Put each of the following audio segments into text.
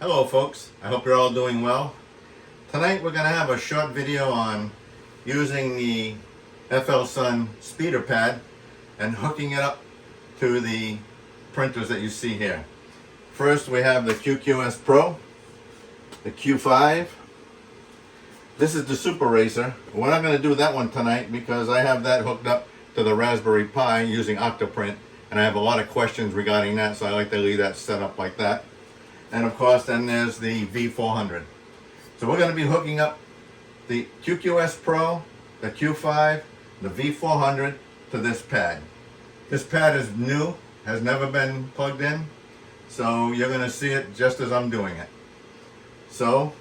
Hello folks, I hope you're all doing well. Tonight we're going to have a short video on using the FLsun Speeder Pad and hooking it up to the printers that you see here. First we have the QQS Pro, the Q5. This is the Super Racer. We're not going to do that one tonight because I have that hooked up to the Raspberry Pi using Octoprint, and I have a lot of questions regarding that, so I like to leave that set up like that. And of course then there's the V400. So we're going to be hooking up the QQS Pro, the Q5, the V400 to this pad. This pad is new, has never been plugged in, so you're going to see it just as I'm doing it. So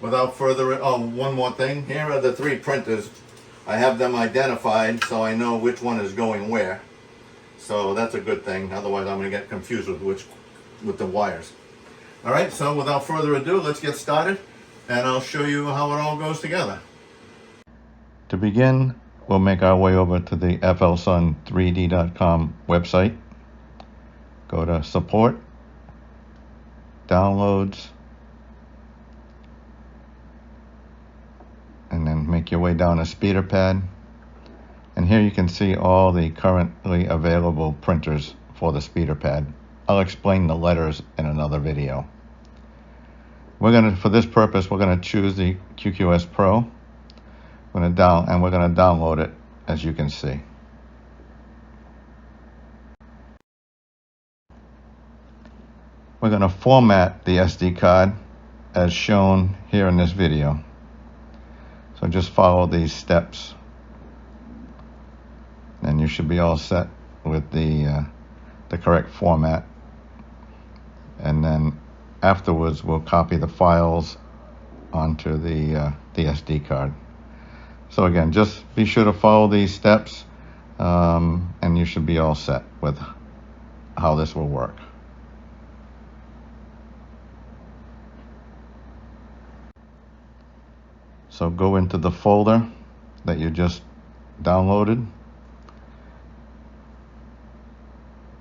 without further ado, oh, one more thing. Here are the three printers. I have them identified so I know which one is going where. So that's a good thing, otherwise I'm going to get confused with the wires. Alright, so without further ado, let's get started and I'll show you how it all goes together. To begin, we'll make our way over to the FLsun3D.com website. Go to Support, Downloads, and then make your way down to Speeder Pad. And here you can see all the currently available printers for the Speeder Pad. I'll explain the letters in another video. For this purpose, we're going to choose the QQS Pro. We're going to download it, as you can see. We're going to format the SD card as shown here in this video. So just follow these steps and you should be all set with the correct format. And then afterwards we'll copy the files onto the SD card. So again, just be sure to follow these steps and you should be all set with how this will work. So go into the folder that you just downloaded.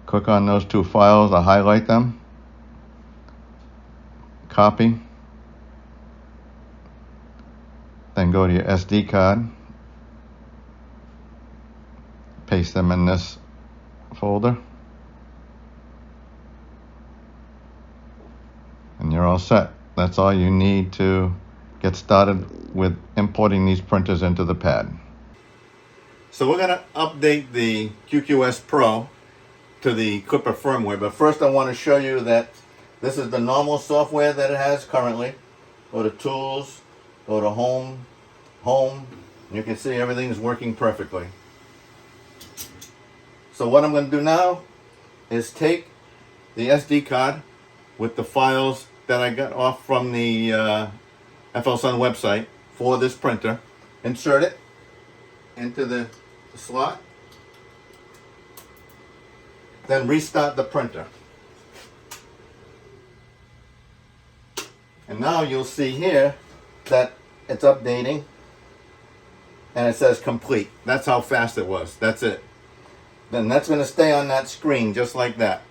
Click on those two files, I'll highlight them. Copy. Then go to your SD card. Paste them in this folder. And you're all set. That's all you need to get started with importing these printers into the pad. So we're going to update the QQS Pro to the Clipper firmware, but first I want to show you that this is the normal software that it has currently. Go to Tools, go to Home, and you can see everything is working perfectly. So what I'm going to do now is take the SD card with the files that I got off from the FLsun website for this printer, insert it into the slot, then restart the printer. And now you'll see here that it's updating and it says complete. That's how fast it was. That's it. Then that's going to stay on that screen just like that.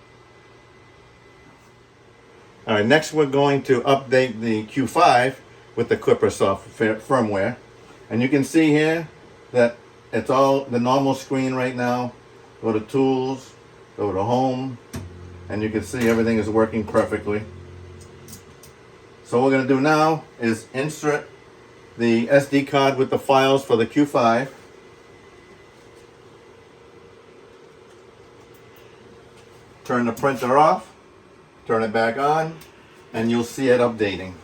Alright, next we're going to update the Q5 with the Clipper software firmware. And you can see here that it's all the normal screen right now. Go to Tools, go to Home, and you can see everything is working perfectly. So what we're going to do now is insert the SD card with the files for the Q5. Turn the printer off, turn it back on, and you'll see it updating.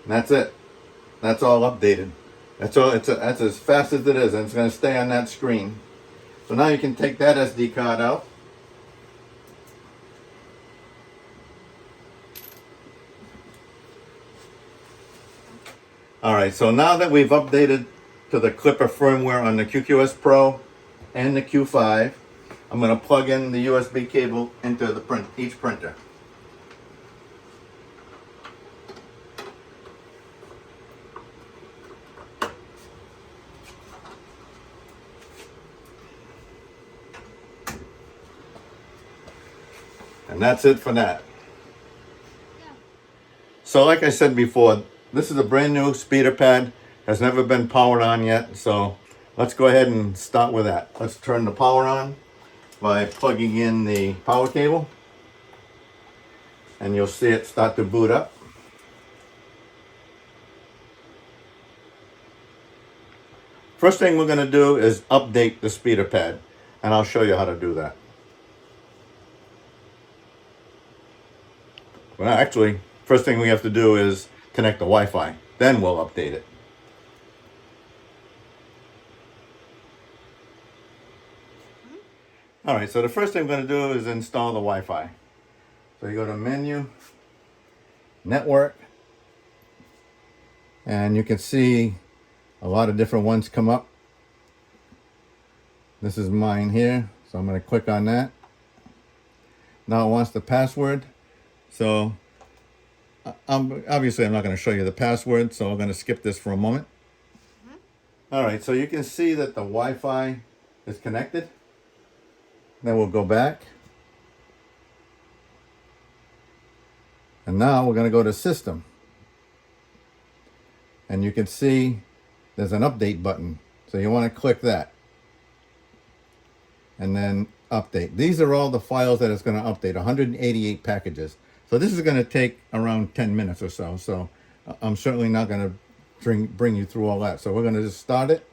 And that's it. That's all updated. That's all. That's as fast as it is, and it's going to stay on that screen. So now you can take that SD card out. Alright, so now that we've updated to the Clipper firmware on the QQS Pro and the Q5, I'm going to plug in the USB cable into each printer. And that's it for that. So like I said before, this is a brand new speeder pad. Has never been powered on yet. So let's go ahead and start with that. Let's turn the power on by plugging in the power cable. And you'll see it start to boot up. First thing we're going to do is update the speeder pad. And I'll show you how to do that. Well, actually, first thing we have to do is connect the Wi-Fi. Then we'll update it. Alright, so the first thing I'm going to do is install the Wi-Fi. So you go to Menu, Network, and you can see a lot of different ones come up. This is mine here, so I'm going to click on that. Now it wants the password. So obviously I'm not going to show you the password, so I'm going to skip this for a moment. Alright, so you can see that the Wi-Fi is connected. Then we'll go back. And now we're going to go to System. And you can see there's an update button. So you want to click that. And then update. These are all the files that it's going to update. 188 packages. So this is going to take around 10 minutes or so. So I'm certainly not going to bring you through all that. So we're going to just start it.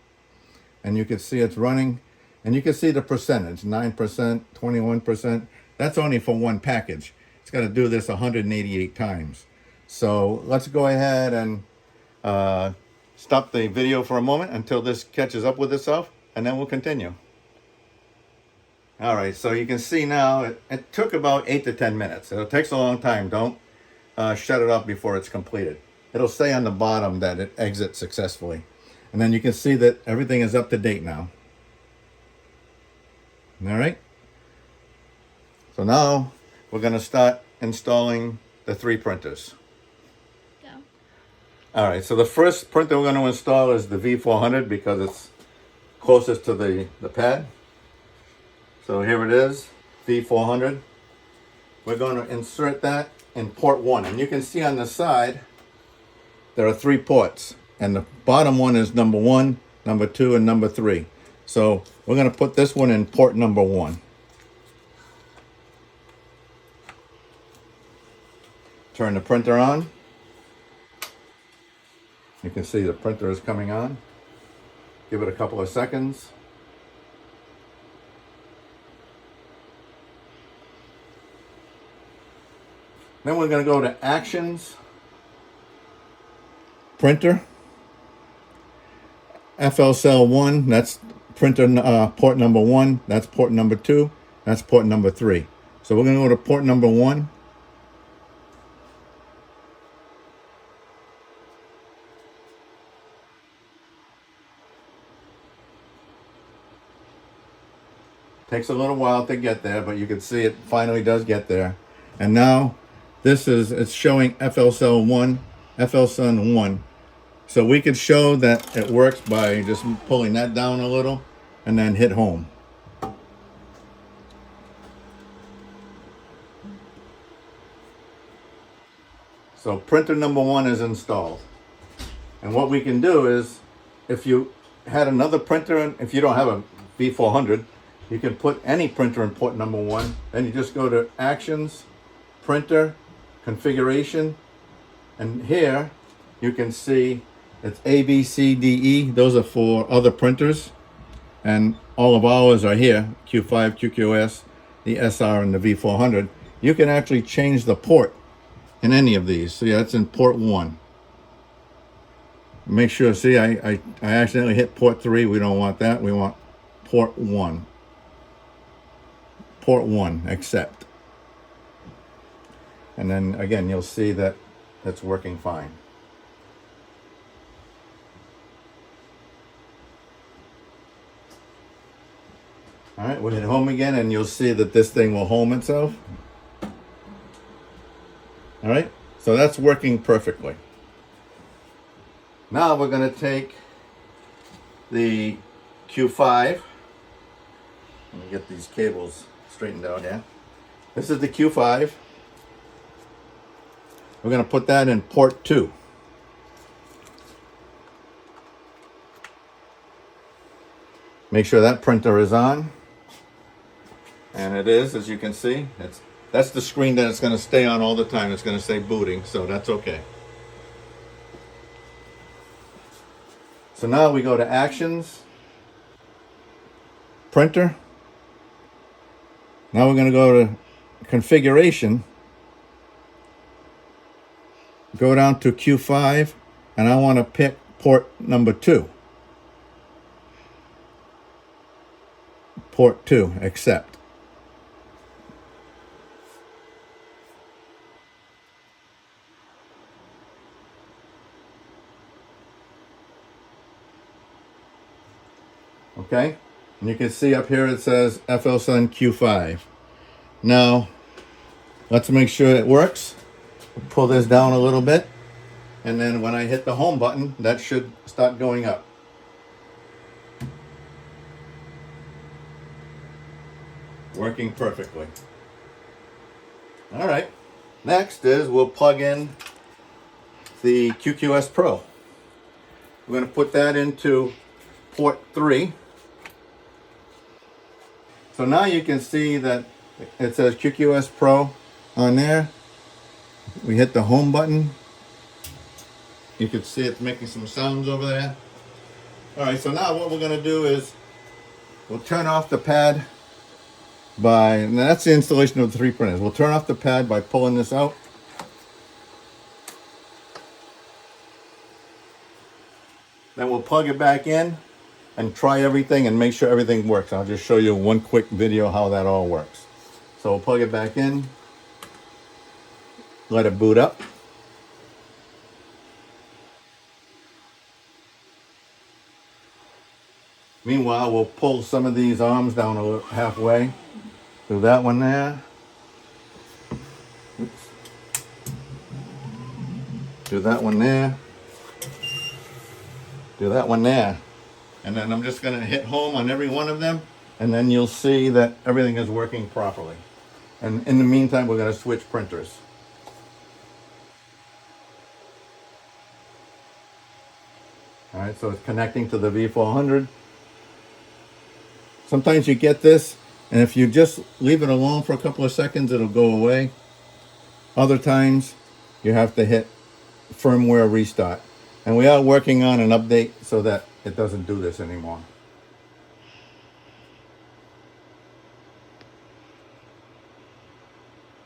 And you can see it's running. And you can see the percentage. 9%, 21%. That's only for one package. It's got to do this 188 times. So let's go ahead and stop the video for a moment until this catches up with itself. And then we'll continue. Alright, so you can see now it took about 8 to 10 minutes. It takes a long time. Don't shut it off before it's completed. It'll say on the bottom that it exits successfully. And then you can see that everything is up to date now. Alright. So now we're going to start installing the 3 printers. Go. Alright, so the first printer we're going to install is the V400 because it's closest to the pad. So here it is, V400. We're going to insert that in port 1. And you can see on the side, there are 3 ports. And the bottom one is number 1, number 2, and number 3. So we're going to put this one in port number 1. Turn the printer on. You can see the printer is coming on. Give it a couple of seconds. Then we're going to go to Actions, Printer, FLsun, that's printer port number 1, that's port number 2, that's port number 3. So we're going to go to port number 1. Takes a little while to get there, but you can see it finally does get there. And now it's showing FLsun 1. So we could show that it works by just pulling that down a little and then hit home. So printer number 1 is installed. And what we can do is, if you had another printer, and if you don't have a V400, you can put any printer in port number 1. Then you just go to Actions, Printer, Configuration, and here you can see it's A, B, C, D, E. Those are for other printers, and all of ours are here, Q5, QQS, the SR, and the V400. You can actually change the port in any of these. So yeah, it's in port 1. Make sure, see, I accidentally hit port 3. We don't want that. We want port 1. Port 1, accept. And then again, you'll see that it's working fine. All right, we'll hit home again, and you'll see that this thing will home itself. All right, so that's working perfectly. Now we're going to take the Q5. Let me get these cables straightened out here. This is the Q5. We're going to put that in port 2. Make sure that printer is on. And it is, as you can see. That's the screen that it's going to stay on all the time. It's going to say booting, so that's okay. So now we go to Actions, Printer. Now we're going to go to Configuration, go down to Q5, and I want to pick port number 2. Port 2, accept. Okay, and you can see up here it says FLsun Q5. Now, let's make sure it works. Pull this down a little bit, and then when I hit the home button, that should start going up. Working perfectly. All right, next is we'll plug in the QQS Pro. We're going to put that into port 3. So now you can see that it says QQS Pro on there. We hit the home button. You can see it's making some sounds over there. All right, so now what we're going to do is we'll turn off the pad and that's the installation of the 3 printers. We'll turn off the pad by pulling this out. Then we'll plug it back in and try everything and make sure everything works. I'll just show you one quick video how that all works. So we'll plug it back in, let it boot up. Meanwhile, we'll pull some of these arms down a little halfway. Do that one there. Oops. Do that one there. Do that one there. And then I'm just going to hit home on every one of them, and then you'll see that everything is working properly. And in the meantime, we're going to switch printers. All right, so it's connecting to the V400. Sometimes you get this, and if you just leave it alone for a couple of seconds, it'll go away. Other times, you have to hit firmware restart. And we are working on an update so that it doesn't do this anymore.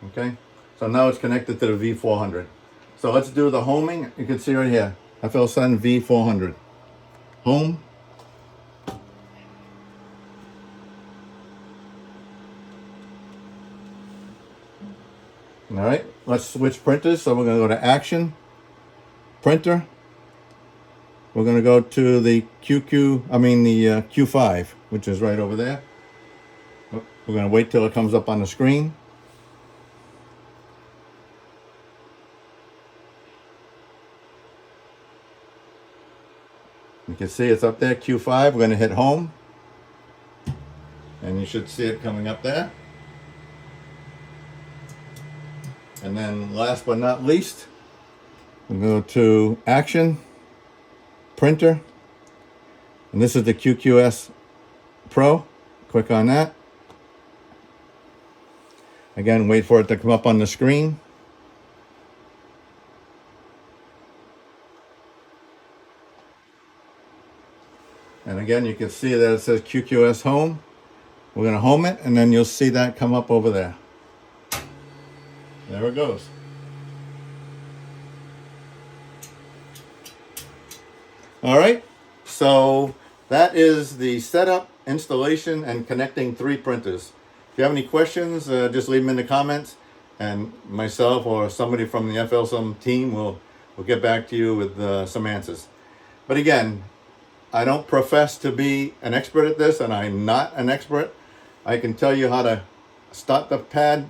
Okay, so now it's connected to the V400. So let's do the homing. You can see right here, FLsun V400. Home. All right, let's switch printers. So we're going to go to Action, Printer. We're going to go to the Q5, which is right over there. We're going to wait till it comes up on the screen. You can see it's up there, Q5. We're going to hit home. And you should see it coming up there. And then last but not least, we'll go to Action, Printer, and this is the QQS Pro. Click on that. Again, wait for it to come up on the screen. And again, you can see that it says QQS Home. We're going to home it, and then you'll see that come up over there. There it goes. All right, so that is the setup, installation, and connecting 3 printers. If you have any questions, just leave them in the comments, and myself or somebody from the FLsun team will get back to you with some answers. But again, I don't profess to be an expert at this, and I'm not an expert. I can tell you how to start the pad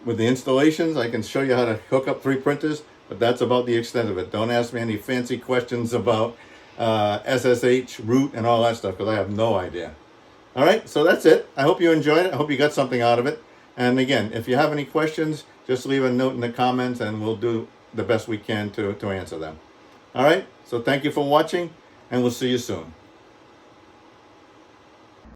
with the installations. I can show you how to hook up 3 printers, but that's about the extent of it. Don't ask me any fancy questions about SSH, root, and all that stuff, because I have no idea. All right, so that's it. I hope you enjoyed it. I hope you got something out of it. And again, if you have any questions, just leave a note in the comments and we'll do the best we can to answer them. All right, so thank you for watching, and we'll see you soon.